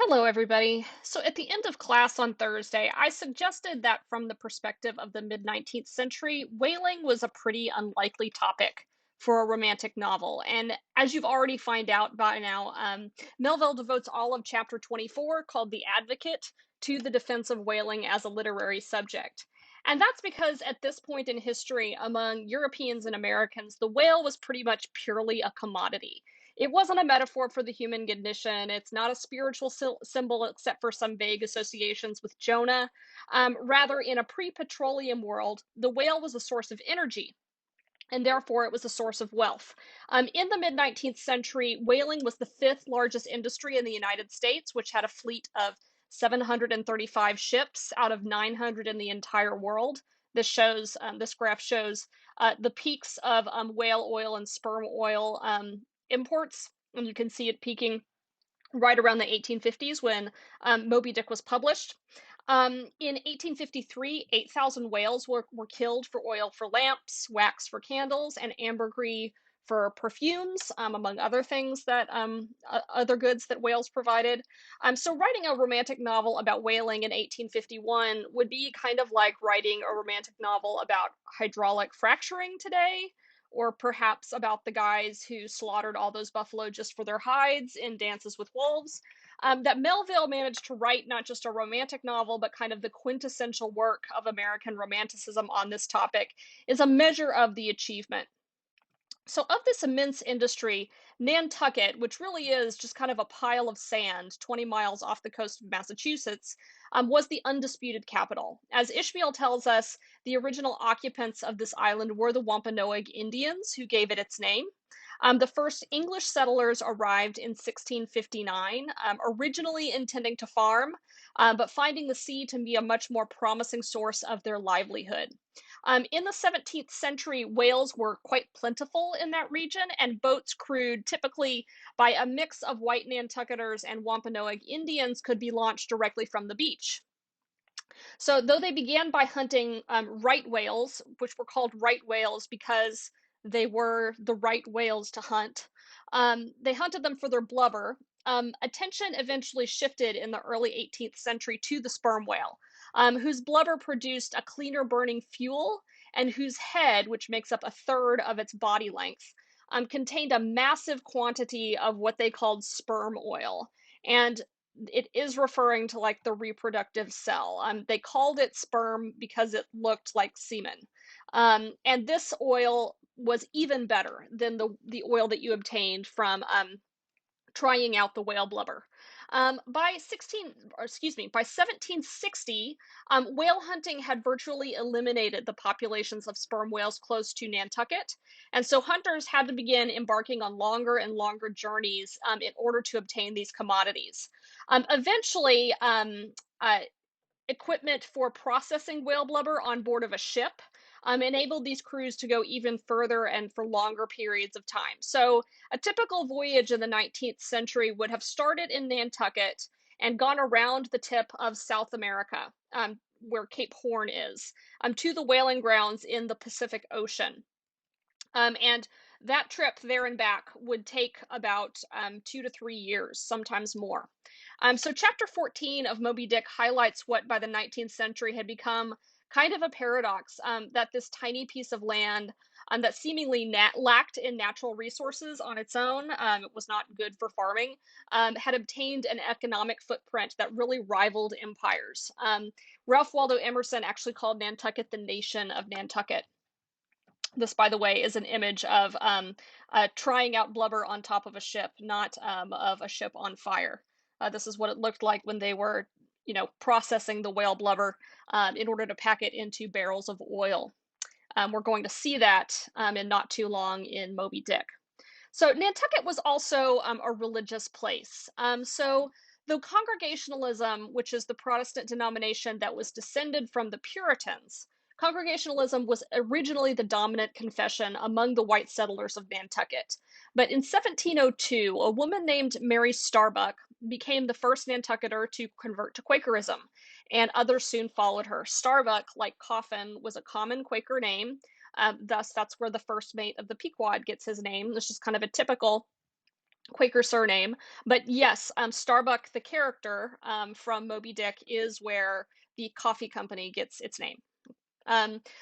Hello, everybody. So, at the end of class on Thursday, I suggested that from the perspective of the mid 19th century, whaling was a pretty unlikely topic for a romantic novel. And as you've already found out by now, Melville devotes all of chapter 24, called The Advocate, to the defense of whaling as a literary subject. And that's because at this point in history, among Europeans and Americans, the whale was pretty much purely a commodity. It wasn't a metaphor for the human condition. It's not a spiritual symbol, except for some vague associations with Jonah. Rather, in a pre petroleum world, the whale was a source of energy, and therefore it was a source of wealth. In the mid 19th century, whaling was the fifth largest industry in the United States, which had a fleet of 735 ships out of 900 in the entire world. This graph shows the peaks of whale oil and sperm oil imports, and you can see it peaking right around the 1850s when Moby Dick was published. In 1853, 8,000 whales were killed for oil for lamps, wax for candles, and ambergris for perfumes, among other things that other goods that whales provided. So, writing a romantic novel about whaling in 1851 would be kind of like writing a romantic novel about hydraulic fracturing today, or perhaps about the guys who slaughtered all those buffalo just for their hides in Dances with Wolves. That Melville managed to write not just a romantic novel, but kind of the quintessential work of American Romanticism on this topic is a measure of the achievement. So, of this immense industry, Nantucket, which really is just kind of a pile of sand 20 miles off the coast of Massachusetts, was the undisputed capital. As Ishmael tells us, the original occupants of this island were the Wampanoag Indians who gave it its name. The first English settlers arrived in 1659, originally intending to farm, but finding the sea to be a much more promising source of their livelihood. In the 17th century, whales were quite plentiful in that region, and boats crewed typically by a mix of white Nantucketers and Wampanoag Indians could be launched directly from the beach. So, though they began by hunting right whales, which were called right whales because they were the right whales to hunt, they hunted them for their blubber. Attention eventually shifted in the early 18th century to the sperm whale, whose blubber produced a cleaner burning fuel and whose head, which makes up a third of its body length, contained a massive quantity of what they called sperm oil. And it is referring to like the reproductive cell. They called it sperm because it looked like semen. And this oil was even better than the oil that you obtained from trying out the whale blubber. By 1760, whale hunting had virtually eliminated the populations of sperm whales close to Nantucket, and so hunters had to begin embarking on longer and longer journeys in order to obtain these commodities. Eventually, equipment for processing whale blubber on board of a ship enabled these crews to go even further and for longer periods of time. So, a typical voyage in the 19th century would have started in Nantucket and gone around the tip of South America, where Cape Horn is, to the whaling grounds in the Pacific Ocean. And that trip there and back would take about 2 to 3 years, sometimes more. So, chapter 14 of Moby Dick highlights what by the 19th century had become kind of a paradox, that this tiny piece of land that seemingly lacked in natural resources on its own, it was not good for farming, had obtained an economic footprint that really rivaled empires. Ralph Waldo Emerson actually called Nantucket the nation of Nantucket. This, by the way, is an image of trying out blubber on top of a ship, not of a ship on fire. This is what it looked like when they were, processing the whale blubber in order to pack it into barrels of oil. We're going to see that in not too long in Moby Dick. So Nantucket was also a religious place. So though Congregationalism, which is the Protestant denomination that was descended from the Puritans, Congregationalism was originally the dominant confession among the white settlers of Nantucket. But in 1702, a woman named Mary Starbuck became the first Nantucketer to convert to Quakerism, and others soon followed her. Starbuck, like Coffin, was a common Quaker name. Thus, that's where the first mate of the Pequod gets his name. It's just kind of a typical Quaker surname. But yes, Starbuck, the character from Moby Dick, is where the coffee company gets its name.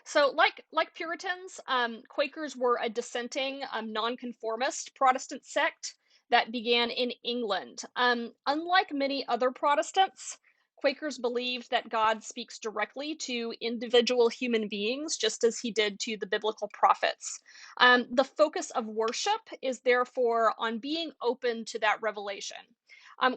So, like Puritans, Quakers were a dissenting, nonconformist Protestant sect that began in England. Unlike many other Protestants, Quakers believed that God speaks directly to individual human beings, just as he did to the biblical prophets. The focus of worship is therefore on being open to that revelation.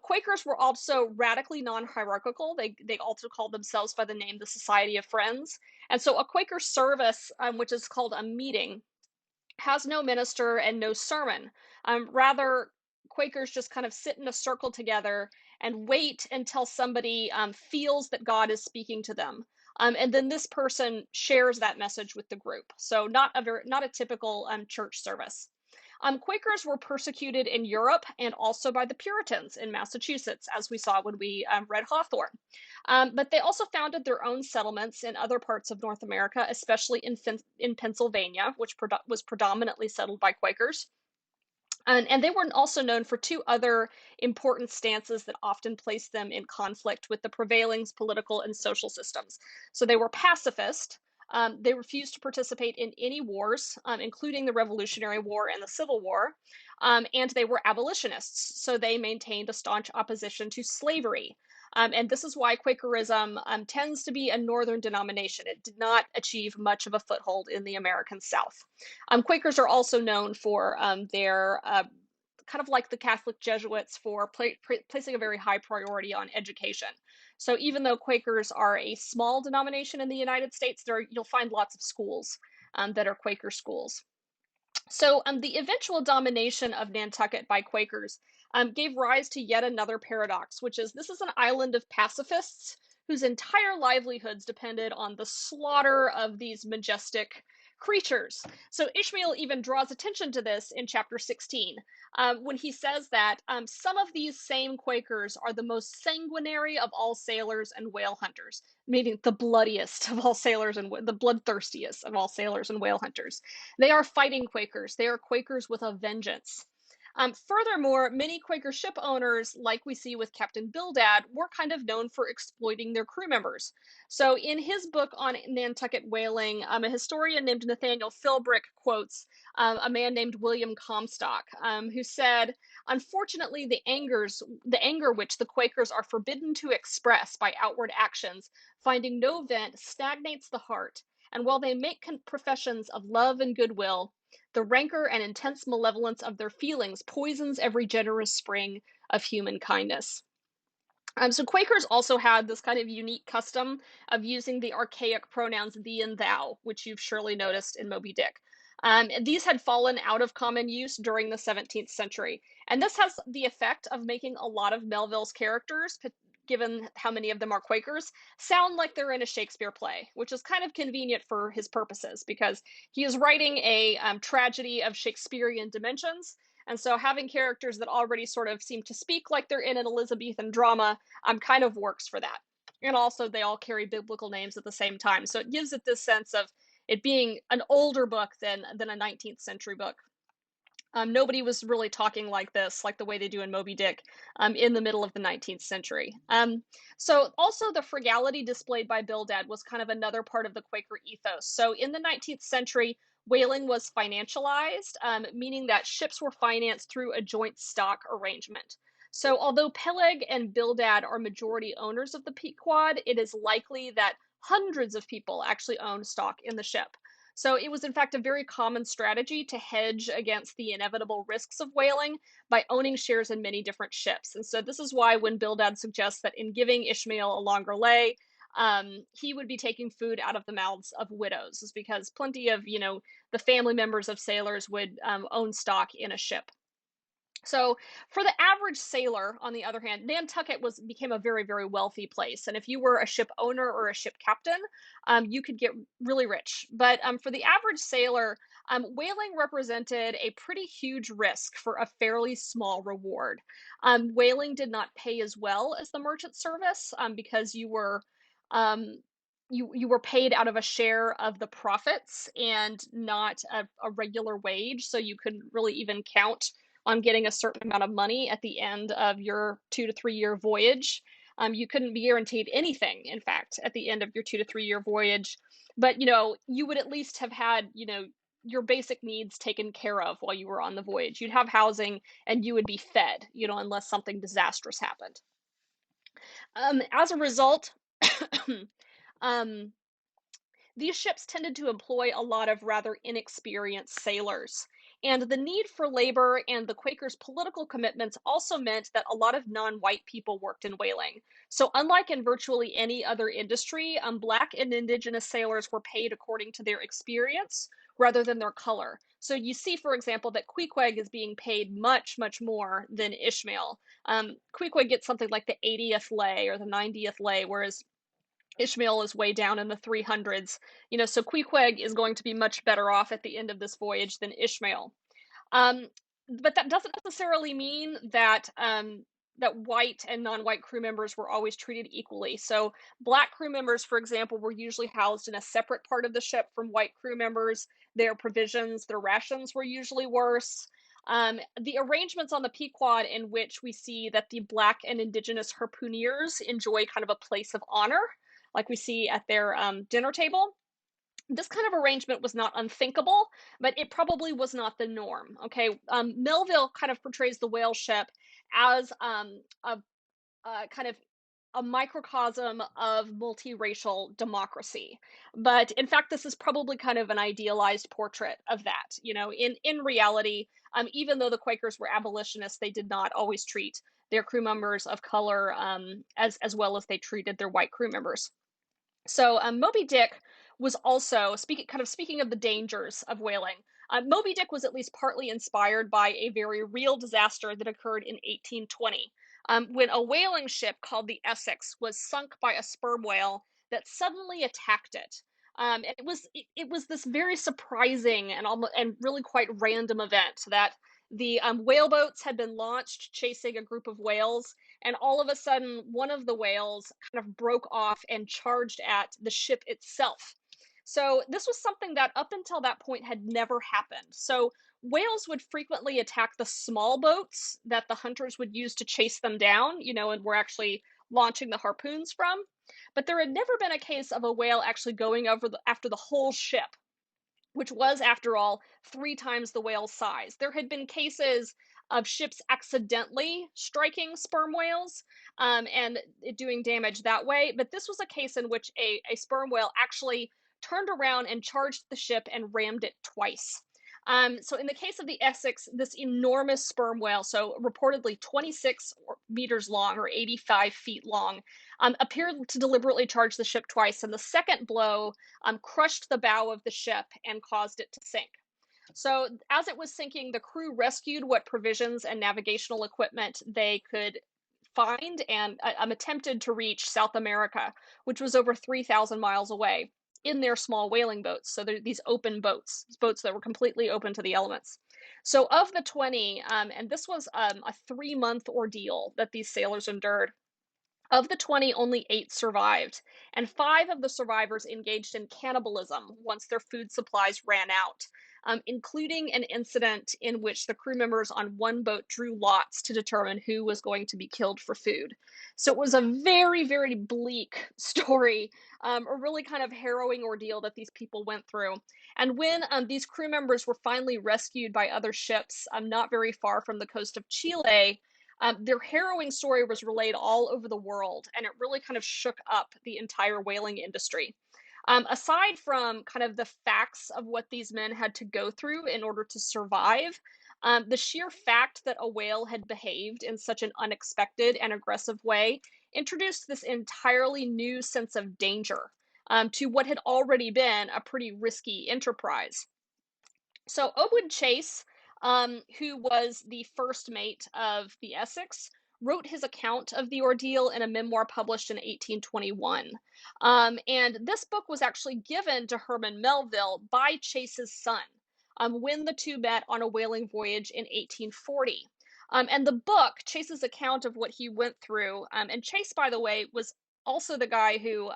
Quakers were also radically non-hierarchical. They also called themselves by the name the Society of Friends. And so a Quaker service, which is called a meeting, has no minister and no sermon. Rather, Quakers just kind of sit in a circle together and wait until somebody feels that God is speaking to them. And then this person shares that message with the group. So not a typical church service. Quakers were persecuted in Europe and also by the Puritans in Massachusetts, as we saw when we read Hawthorne. But they also founded their own settlements in other parts of North America, especially in Pennsylvania, which was predominantly settled by Quakers. And they were also known for two other important stances that often placed them in conflict with the prevailing political and social systems. So they were pacifist. They refused to participate in any wars, including the Revolutionary War and the Civil War. And they were abolitionists. So they maintained a staunch opposition to slavery. And this is why Quakerism tends to be a northern denomination. It did not achieve much of a foothold in the American South. Quakers are also known for their kind of like the Catholic Jesuits for placing a very high priority on education. So even though Quakers are a small denomination in the United States, you'll find lots of schools that are Quaker schools. So the eventual domination of Nantucket by Quakers gave rise to yet another paradox, which is this is an island of pacifists whose entire livelihoods depended on the slaughter of these majestic creatures. So Ishmael even draws attention to this in chapter 16 when he says that some of these same Quakers are the most sanguinary of all sailors and whale hunters, meaning the bloodiest of all sailors and the bloodthirstiest of all sailors and whale hunters. They are fighting Quakers. They are Quakers with a vengeance. Furthermore, many Quaker ship owners, like we see with Captain Bildad, were kind of known for exploiting their crew members. So, in his book on Nantucket whaling, a historian named Nathaniel Philbrick quotes a man named William Comstock, who said, "Unfortunately, the anger which the Quakers are forbidden to express by outward actions, finding no vent, stagnates the heart. And while they make professions of love and goodwill, the rancor and intense malevolence of their feelings poisons every generous spring of human kindness." So Quakers also had this kind of unique custom of using the archaic pronouns thee and thou, which you've surely noticed in Moby Dick. And these had fallen out of common use during the 17th century. And this has the effect of making a lot of Melville's characters, given how many of them are Quakers, sound like they're in a Shakespeare play, which is kind of convenient for his purposes because he is writing a tragedy of Shakespearean dimensions. And so having characters that already sort of seem to speak like they're in an Elizabethan drama kind of works for that. And also, they all carry biblical names at the same time. So it gives it this sense of it being an older book than a 19th century book. Nobody was really talking like this, like the way they do in Moby Dick, in the middle of the 19th century. So, also, the frugality displayed by Bildad was kind of another part of the Quaker ethos. So, in the 19th century, whaling was financialized, meaning that ships were financed through a joint stock arrangement. So, although Peleg and Bildad are majority owners of the Pequod, it is likely that hundreds of people actually own stock in the ship. So it was, in fact, a very common strategy to hedge against the inevitable risks of whaling by owning shares in many different ships. And so this is why when Bildad suggests that in giving Ishmael a longer lay, he would be taking food out of the mouths of widows, is because plenty of, the family members of sailors would own stock in a ship. So for the average sailor, on the other hand, Nantucket became a very, very wealthy place. And if you were a ship owner or a ship captain, you could get really rich. But for the average sailor, whaling represented a pretty huge risk for a fairly small reward. Whaling did not pay as well as the merchant service because um, you were paid out of a share of the profits and not a regular wage. So you couldn't really even count on getting a certain amount of money at the end of your 2 to 3 year voyage. You couldn't be guaranteed anything, in fact, at the end of your 2 to 3 year voyage. But you would at least have had your basic needs taken care of while you were on the voyage. You'd have housing and you would be fed, unless something disastrous happened. As a result, um, these ships tended to employ a lot of rather inexperienced sailors. And the need for labor and the Quakers' political commitments also meant that a lot of non white people worked in whaling. So, unlike in virtually any other industry, Black and Indigenous sailors were paid according to their experience rather than their color. So, you see, for example, that Queequeg is being paid much, much more than Ishmael. Queequeg gets something like the 80th lay or the 90th lay, whereas Ishmael is way down in the 300s. So Queequeg is going to be much better off at the end of this voyage than Ishmael. Um, but that doesn't necessarily mean that white and non-white crew members were always treated equally. So Black crew members, for example, were usually housed in a separate part of the ship from white crew members. Their provisions, their rations were usually worse. The arrangements on the Pequod, in which we see that the Black and Indigenous harpooneers enjoy kind of a place of honor, like we see at their dinner table. This kind of arrangement was not unthinkable, but it probably was not the norm. Okay, Melville kind of portrays the whale ship as a kind of a microcosm of multiracial democracy. But in fact, this is probably kind of an idealized portrait of that. In reality, even though the Quakers were abolitionists, they did not always treat their crew members of color as well as they treated their white crew members. So Moby Dick was also speaking of the dangers of whaling. Moby Dick was at least partly inspired by a very real disaster that occurred in 1820, when a whaling ship called the Essex was sunk by a sperm whale that suddenly attacked it. And it was this very surprising and really quite random event that the whaleboats had been launched chasing a group of whales, and all of a sudden one of the whales kind of broke off and charged at the ship itself. So this was something that up until that point had never happened. So whales would frequently attack the small boats that the hunters would use to chase them down, and were actually launching the harpoons from. But there had never been a case of a whale actually going after the whole ship, which was, after all, 3 times the whale's size. There had been cases of ships accidentally striking sperm whales and it doing damage that way, but this was a case in which a sperm whale actually turned around and charged the ship and rammed it twice. So in the case of the Essex, this enormous sperm whale, so reportedly 26 meters long or 85 feet long, appeared to deliberately charge the ship twice, and the second blow crushed the bow of the ship and caused it to sink. So, as it was sinking, the crew rescued what provisions and navigational equipment they could find and attempted to reach South America, which was over 3,000 miles away, in their small whaling boats. So, they're these open boats that were completely open to the elements. So, of the 20, and this was a 3 month ordeal that these sailors endured. Of the 20, only 8 survived, and 5 of the survivors engaged in cannibalism once their food supplies ran out, including an incident in which the crew members on one boat drew lots to determine who was going to be killed for food. So it was a very, very bleak story, a really kind of harrowing ordeal that these people went through. And when these crew members were finally rescued by other ships not very far from the coast of Chile, their harrowing story was relayed all over the world, and it really kind of shook up the entire whaling industry. Aside from kind of the facts of what these men had to go through in order to survive, the sheer fact that a whale had behaved in such an unexpected and aggressive way introduced this entirely new sense of danger to what had already been a pretty risky enterprise. So Owen Chase, who was the first mate of the Essex, wrote his account of the ordeal in a memoir published in 1821. And this book was actually given to Herman Melville by Chase's son when the two met on a whaling voyage in 1840. And the book, Chase's account of what he went through, and Chase, by the way, was also the guy who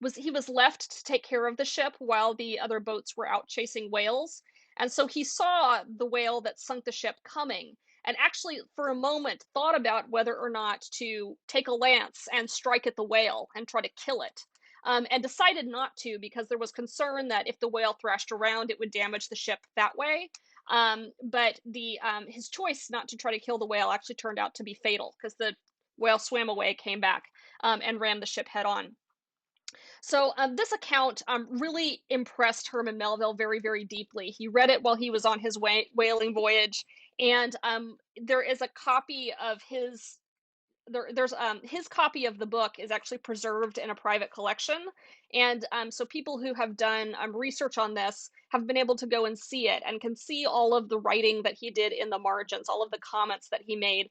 was left to take care of the ship while the other boats were out chasing whales, and so he saw the whale that sunk the ship coming. and actually, for a moment, thought about whether or not to take a lance and strike at the whale and try to kill it. And decided not to because there was concern that if the whale thrashed around, it would damage the ship that way. But his choice not to try to kill the whale actually turned out to be fatal because the whale swam away, came back, and rammed the ship head on. So this account really impressed Herman Melville very, very deeply. He read it while he was on his whaling voyage, and there is a copy of his copy of the book is actually preserved in a private collection, and so people who have done research on this have been able to go and see it and can see all of the writing that he did in the margins, all of the comments that he made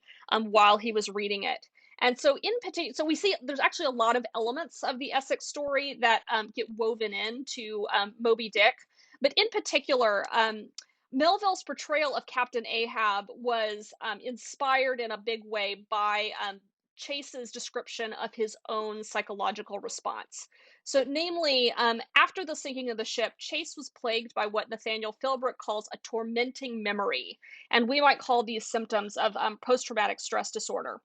while he was reading it. And so in particular, so we see there's actually a lot of elements of the Essex story that get woven into Moby Dick, but in particular, Melville's portrayal of Captain Ahab was inspired in a big way by Chase's description of his own psychological response. So, namely, after the sinking of the ship, Chase was plagued by what Nathaniel Philbrick calls a tormenting memory, and we might call these symptoms of post traumatic stress disorder.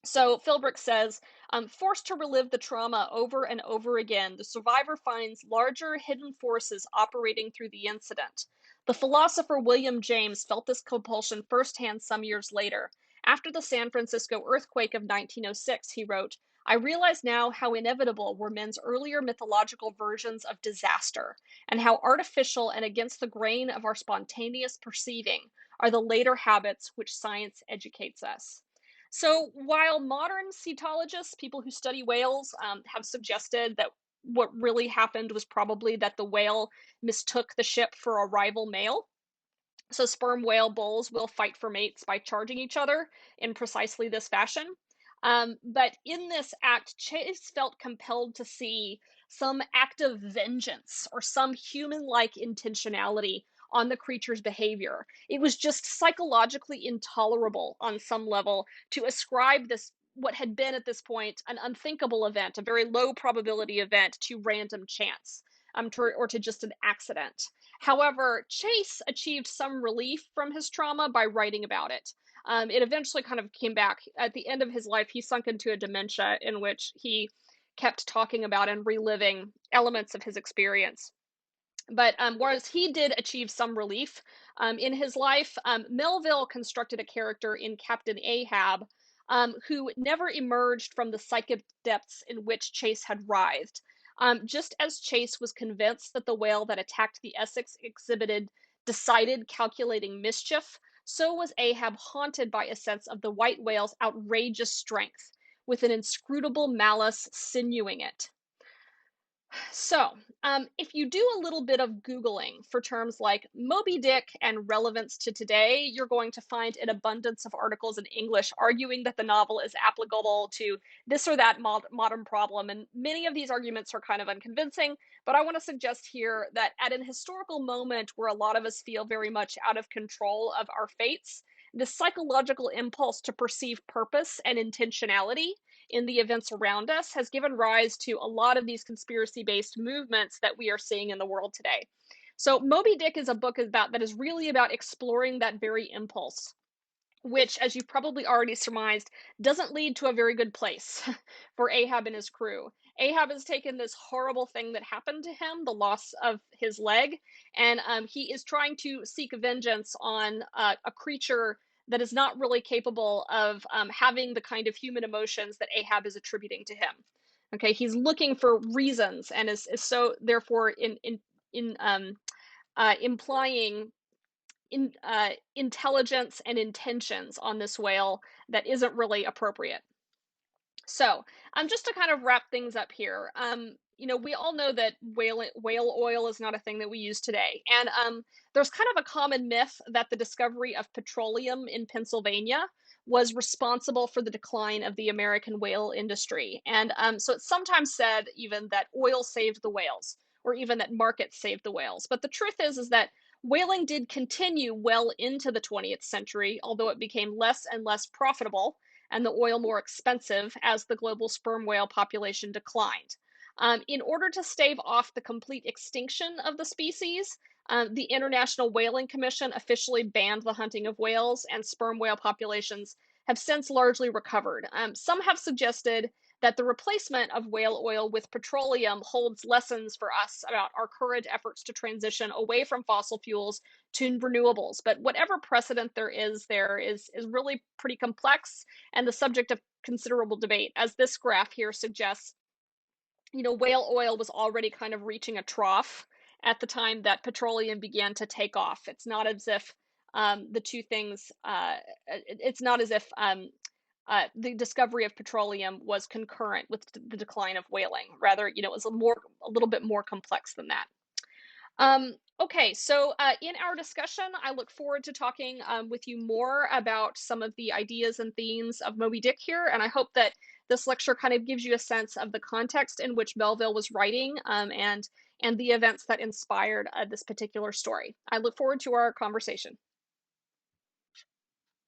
So Philbrick says, forced to relive the trauma over and over again, the survivor finds larger hidden forces operating through the incident. The philosopher William James felt this compulsion firsthand some years later. After the San Francisco earthquake of 1906, he wrote, I realize now how inevitable were men's earlier mythological versions of disaster, and how artificial and against the grain of our spontaneous perceiving are the later habits which science educates us. So while modern cetologists, people who study whales, have suggested that what really happened was probably that the whale mistook the ship for a rival male, so sperm whale bulls will fight for mates by charging each other in precisely this fashion. But in this act, Chase felt compelled to see some act of vengeance or some human like intentionality on the creature's behavior. It was just psychologically intolerable on some level to ascribe this, what had been at this point an unthinkable event, a very low probability event, to random chance, or to just an accident. However, Chase achieved some relief from his trauma by writing about it. It eventually kind of came back. At the end of his life, he sunk into a dementia in which he kept talking about and reliving elements of his experience. But whereas he did achieve some relief in his life, Melville constructed a character in Captain Ahab who never emerged from the psychic depths in which Chase had writhed. Just as Chase was convinced that the whale that attacked the Essex exhibited decided, calculating mischief, so was Ahab haunted by a sense of the white whale's outrageous strength, with an inscrutable malice sinewing it. So, if you do a little bit of Googling for terms like Moby Dick and relevance to today, you're going to find an abundance of articles in English arguing that the novel is applicable to this or that modern problem. And many of these arguments are kind of unconvincing, but I want to suggest here that at an historical moment where a lot of us feel very much out of control of our fates, the psychological impulse to perceive purpose and intentionality in the events around us has given rise to a lot of these conspiracy based movements that we are seeing in the world today. So Moby Dick is a book about that is really about exploring that very impulse, which, as you've probably already surmised, doesn't lead to a very good place for Ahab and his crew. Ahab has taken this horrible thing that happened to him, the loss of his leg, and he is trying to seek vengeance on a creature that is not really capable of having the kind of human emotions that Ahab is attributing to him. Okay, he's looking for reasons and is so therefore in implying intelligence and intentions on this whale that isn't really appropriate. So, just to kind of wrap things up here, we all know that whale oil is not a thing that we use today, and there's kind of a common myth that the discovery of petroleum in Pennsylvania was responsible for the decline of the American whale industry, and so it's sometimes said even that oil saved the whales, or even that markets saved the whales. But the truth is that whaling did continue well into the 20th century, although it became less and less profitable and the oil more expensive as the global sperm whale population declined. In order to stave off the complete extinction of the species, The International Whaling Commission officially banned the hunting of whales, and sperm whale populations have since largely recovered. Some have suggested that the replacement of whale oil with petroleum holds lessons for us about our current efforts to transition away from fossil fuels to renewables. But whatever precedent there is really pretty complex and the subject of considerable debate. As this graph here suggests, whale oil was already kind of reaching a trough at the time that petroleum began to take off. It's not as if the two things, it's not as if the discovery of petroleum was concurrent with the decline of whaling. Rather, it was a little bit more complex than that. Okay, so in our discussion, I look forward to talking with you more about some of the ideas and themes of Moby Dick here, and I hope that this lecture kind of gives you a sense of the context in which Melville was writing and the events that inspired this particular story. I look forward to our conversation.